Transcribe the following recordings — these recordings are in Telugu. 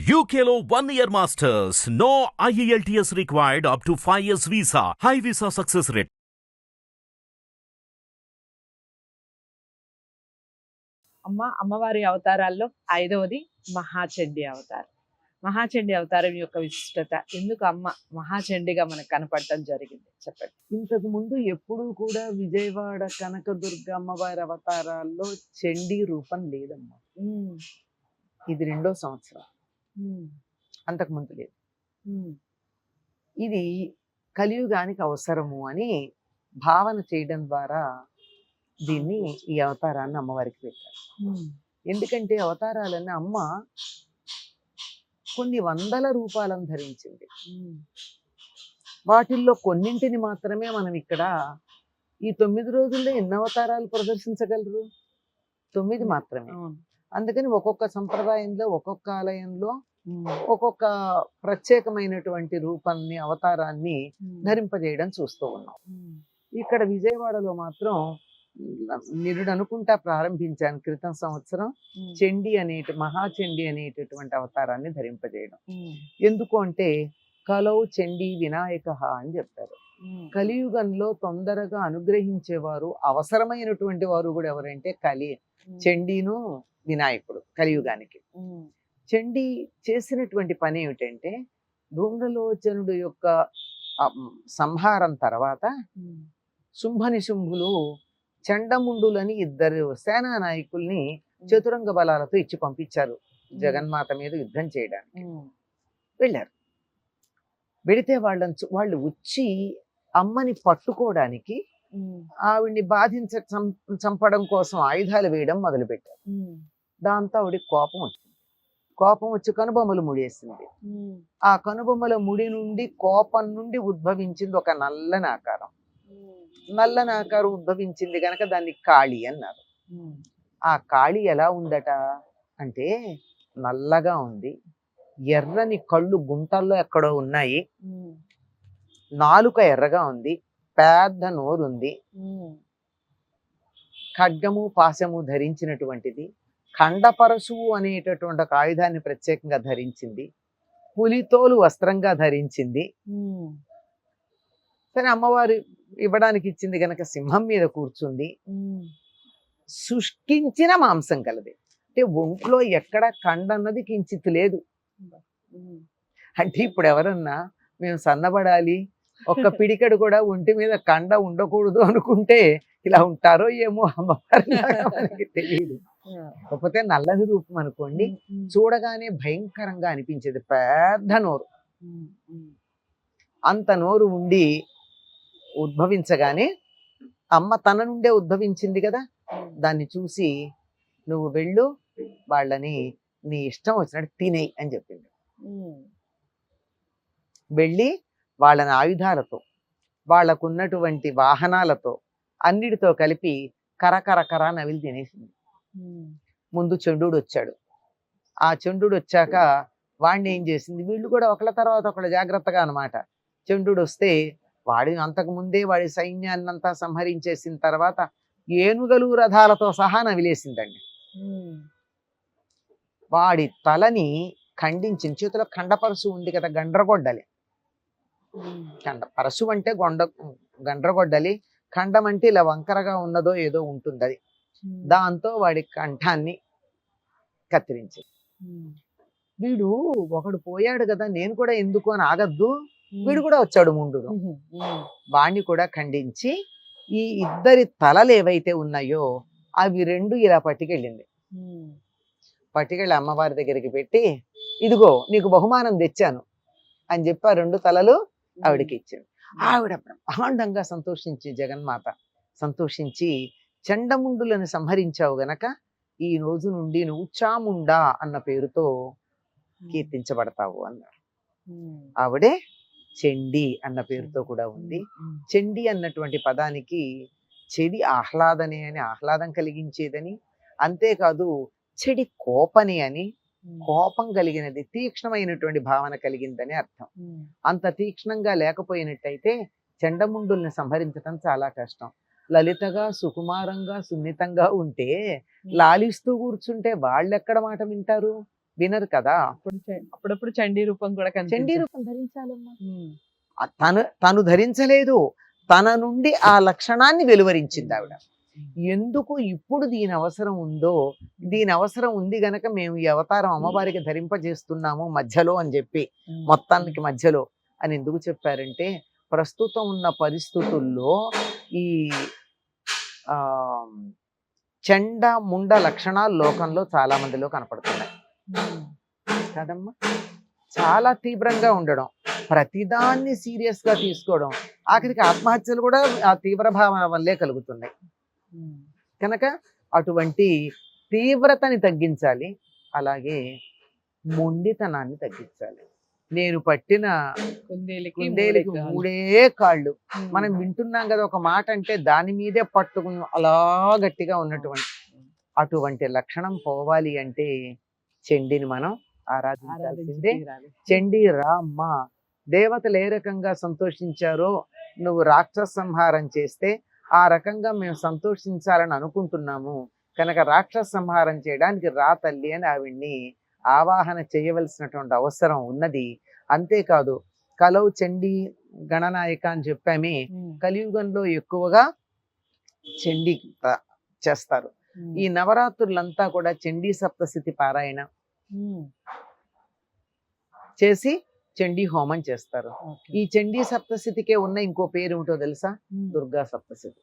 UKLO 1 year masters. No IELTS required up to 5 years visa. High visa success rate. అమ్మవారి అవతారాల్లో 5వది మహాచండీ అవతారం. మహాచండీ అవతారం యొక్క విశిష్టత, ఎందుకు అమ్మ మహాచండిగా మనకు కనపడటం జరిగింది చెప్పండి. ఇంతకు ముందు ఎప్పుడూ కూడా విజయవాడ కనకదుర్గ అమ్మవారి అవతారాల్లో చండీ రూపం లేదమ్మా. ఇది 2వ సంవత్సరం, అంతకుముందు లేదు. ఇది కలియుగానికి అవసరము అని భావన చేయడం ద్వారా దీన్ని ఈ అవతారాన్ని అమ్మవారికి పెట్టారు. ఎందుకంటే అవతారాలన్నీ అమ్మ కొన్ని వందల రూపాలను ధరించింది. వాటిల్లో కొన్నింటిని మాత్రమే మనం ఇక్కడ ఈ 9 రోజుల్లో ఎన్ని అవతారాలు ప్రదర్శించగలరు? 9 మాత్రమే. అందుకని ఒక్కొక్క సంప్రదాయంలో ఒక్కొక్క ఆలయంలో ఒక్కొక్క ప్రత్యేకమైనటువంటి రూపాన్ని అవతారాన్ని ధరింపజేయడం చూస్తూ ఉన్నాం. ఇక్కడ విజయవాడలో మాత్రం నిరుడు అనుకుంటా ప్రారంభించాను క్రితం సంవత్సరం చండీ మహాచండీ అనేటటువంటి అవతారాన్ని ధరింపజేయడం. ఎందుకు అంటే కలౌ చండీ వినాయక అని చెప్తారు. కలియుగంలో తొందరగా అనుగ్రహించేవారు అవసరమైనటువంటి వారు కూడా ఎవరంటే చండీను వినాయకుడు. కలియుగానికి చండీ చేసినటువంటి పని ఏమిటంటే ధూమ్రలోచనుడు యొక్క సంహారం తర్వాత శుంభనిశుంభులు చండముండులని 2 సేనా నాయకుల్ని చతురంగ బలాలతో ఇచ్చి పంపించారు జగన్మాత మీద యుద్ధం చేయడానికి. వెళ్ళారు. వెళితే వాళ్ళు వచ్చి అమ్మని పట్టుకోవడానికి ఆవిడ్ని చంపడం కోసం ఆయుధాలు వేయడం మొదలుపెట్టారు. దాంతో ఆవిడికి కోపం వచ్చి కనుబొమ్మలు ముడేసింది. ఆ కనుబొమ్మల ముడి నుండి కోపం నుండి ఉద్భవించింది ఒక నల్లని ఆకారం. ఉద్భవించింది గనక దాన్ని కాళి అన్నారు. ఆ కాళి ఎలా ఉందట అంటే నల్లగా ఉంది, ఎర్రని కళ్ళు గుంటల్లో ఎక్కడో ఉన్నాయి, నాలుక ఎర్రగా ఉంది, పెద్ద నోరుంది, ఖడ్గము పాశము ధరించినటువంటిది, ఖండపరశువు అనేటటువంటి ఒక ఆయుధాన్ని ప్రత్యేకంగా ధరించింది, పులితోలు వస్త్రంగా ధరించింది. సరే అమ్మవారు ఇవ్వడానికి ఇచ్చింది గనక సింహం మీద కూర్చుంది. శుష్కించిన మాంసం కలది, అంటే ఒంట్లో ఎక్కడ కండన్నది కించిత్ లేదు. అంటే ఇప్పుడు ఎవరన్నా మేము సన్నబడాలి, ఒక్క పిడికడు కూడా ఒంటి మీద కండ ఉండకూడదు అనుకుంటే ఇలా ఉంటారో ఏమో అమ్మవారి మనకి తెలియదు. కాకపోతే నల్లని రూపం అనుకోండి, చూడగానే భయంకరంగా అనిపించేది. పెద్ద నోరు, అంత నోరు ఉండి ఉద్భవించగానే అమ్మ తన నుండే ఉద్భవించింది కదా, దాన్ని చూసి నువ్వు వెళ్ళు, వాళ్ళని నీ ఇష్టం వచ్చినట్టు తినేయి అని చెప్పింది. వెళ్ళి వాళ్ళని ఆయుధాలతో, వాళ్ళకున్నటువంటి వాహనాలతో అన్నిటితో కలిపి కరకర నవిలి తినేసింది. ముందు చండుడు వచ్చాడు. ఆ చండుడు వచ్చాక వాడిని ఏం చేసింది, వీళ్ళు కూడా ఒకళ్ళ తర్వాత ఒకళ్ళ జాగ్రత్తగా అనమాట. చండుడు వస్తే వాడిని అంతకుముందే వాడి సైన్యాన్నంతా సంహరించేసిన తర్వాత ఏనుగలు రథాలతో సహా నవిలేసిందండి. వాడి తలని ఖండించిన చేతిలో ఖండపరశు ఉంది కదా, గండ్రగొడ్డలి. పరశు అంటే గండ్రగొడ్డలి, ఖండం అంటే ఇలా వంకరగా ఉన్నదో ఏదో ఉంటుంది అది. దాంతో వాడి కంఠాన్ని కత్తిరించింది. వీడు ఒకడు పోయాడు కదా, నేను కూడా ఎందుకు అని ఆగద్దు, వీడు కూడా వచ్చాడు ముందు. వాణ్ణి కూడా ఖండించి ఈ 2 తలలు ఏవైతే ఉన్నాయో అవి 2 ఇలా పట్టుకెళ్ళింది. పట్టుకెళ్ళి అమ్మవారి దగ్గరికి పెట్టి, ఇదిగో నీకు బహుమానం తెచ్చాను అని చెప్పి ఆ 2 తలలు ఆవిడకి ఇచ్చాడు. ఆవిడ బ్రహ్మాండంగా సంతోషించి, జగన్మాత సంతోషించి, చండముండులను సంహరించావు గనక ఈ రోజు నుండి నువ్వు చాముండా అన్న పేరుతో కీర్తించబడతావు అన్నారు. ఆవిడే చండీ అన్న పేరుతో కూడా ఉంది. చండీ అన్నటువంటి పదానికి చెడి ఆహ్లాదనే అని, ఆహ్లాదం కలిగించేదని, అంతేకాదు చెడి కోపని అని, కోపం కలిగినది, తీక్ష్ణమైనటువంటి భావన కలిగిందని అర్థం. అంత తీక్ష్ణంగా లేకపోయినట్టయితే చండముండుల్ని సంహరించడం చాలా కష్టం. లలితగా, సుకుమారంగా, సున్నితంగా ఉంటే లాలిస్తూ కూర్చుంటే వాళ్ళెక్కడ మాట వింటారు? వినరు కదా. అప్పుడప్పుడు చండీ రూపం కూడా చండీ కనిపించింది. రూపం ధరించాలమ్మా. తను ధరించలేదు, తన నుండి ఆ లక్షణాన్ని వెలువరించింది ఆవిడ. ఎందుకు ఇప్పుడు దీని అవసరం ఉందో, దీని అవసరం ఉంది గనక మేము ఈ అవతారం అమ్మవారికి ధరింపజేస్తున్నాము మధ్యలో అని చెప్పి, మొత్తానికి మధ్యలో అని ఎందుకు చెప్పారంటే, ప్రస్తుతం ఉన్న పరిస్థితుల్లో ఈ ఆ చండ ముండ లక్షణాలు లోకంలో చాలా మందిలో కనపడుతున్నాయి కదమ్మా. చాలా తీవ్రంగా ఉండడం, ప్రతిదాన్ని సీరియస్ గా తీసుకోవడం, ఆఖరికి ఆత్మహత్యలు కూడా ఆ తీవ్ర భావన వల్లే కలుగుతున్నాయి. కనుక అటువంటి తీవ్రతని తగ్గించాలి, అలాగే మొండితనాన్ని తగ్గించాలి. నేను పట్టిన కుందేలికి మూడే కాళ్ళు. మనం వింటున్నాం కదా ఒక మాట అంటే దాని మీదే పట్టుకుని అలా గట్టిగా ఉన్నటువంటి అటువంటి లక్షణం పోవాలి అంటే చండీని మనం ఆరాధించాల్సిందే. చండీ రామ్మ, దేవతలు ఏ రకంగా సంతోషించారో నువ్వు రాక్షస సంహారం చేస్తే ఆ రకంగా మేము సంతోషించాలని అనుకుంటున్నాము, కనుక రాక్షస సంహారం చేయడానికి రా తల్లి అని ఆవిడ్ని ఆవాహన చేయవలసినటువంటి అవసరం ఉన్నది. అంతేకాదు కలౌ చండీ గణనాయక అని చెప్పామే, కలియుగంలో ఎక్కువగా చండీ చేస్తారు. ఈ నవరాత్రులంతా కూడా చండీ సప్తశతి పారాయణ చేసి చండీ హోమం చేస్తారు. ఈ చండీ సప్తశతికే ఉన్న ఇంకో పేరు ఏమిటో తెలుసా? దుర్గా సప్తశతి.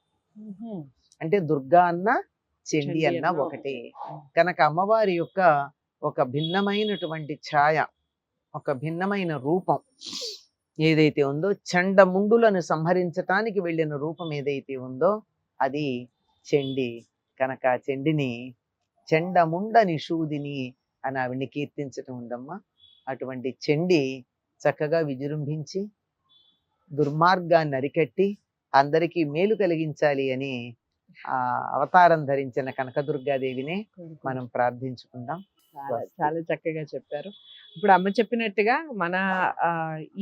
అంటే దుర్గా అన్న చండీ అన్న ఒకటే. కనుక అమ్మవారి యొక్క ఒక భిన్నమైనటువంటి ఛాయ, ఒక భిన్నమైన రూపం ఏదైతే ఉందో, చండముండులను సంహరించటానికి వెళ్ళిన రూపం ఏదైతే ఉందో అది చండీ. కనుక చండిని చండముండ నిషూదిని అని ఆవిడ్ని కీర్తించటం ఉందమ్మా. అటువంటి చండి చక్కగా విజృంభించి దుర్మార్గాన్ని అరికట్టి అందరికీ మేలు కలిగించాలి అని ఆ అవతారం ధరించిన కనకదుర్గాదేవినే మనం ప్రార్థించుకుందాం. చాలా చక్కగా చెప్పారు. ఇప్పుడు అమ్మ చెప్పినట్టుగా మన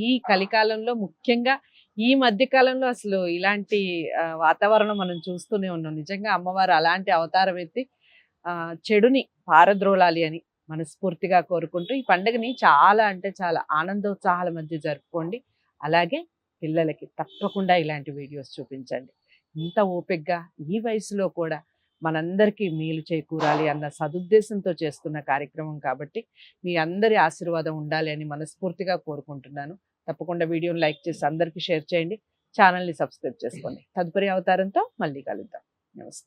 ఈ కలికాలంలో, ముఖ్యంగా ఈ మధ్య కాలంలో అసలు ఇలాంటి వాతావరణం మనం చూస్తూనే ఉన్నాం. నిజంగా అమ్మవారు అలాంటి అవతారం ఎత్తి చెడుని పారద్రోలాలి అని మనస్ఫూర్తిగా కోరుకుంటూ ఈ పండుగని చాలా అంటే చాలా ఆనందోత్సాహాల మధ్య జరుపుకోండి. అలాగే పిల్లలకి తప్పకుండా ఇలాంటి వీడియోస్ చూపించండి. ఇంత ఓపికగా ఈ వయసులో కూడా మనందరికీ మేలు చేకూరాలి అన్న సదుద్దేశంతో చేస్తున్న కార్యక్రమం కాబట్టి మీ అందరి ఆశీర్వాదం ఉండాలి అని మనస్ఫూర్తిగా కోరుకుంటున్నాను. తప్పకుండా వీడియోని లైక్ చేసి అందరికీ షేర్ చేయండి, ఛానల్ని సబ్స్క్రైబ్ చేసుకోండి. తదుపరి అవతారంతో మళ్ళీ కలుద్దాం. నమస్తే.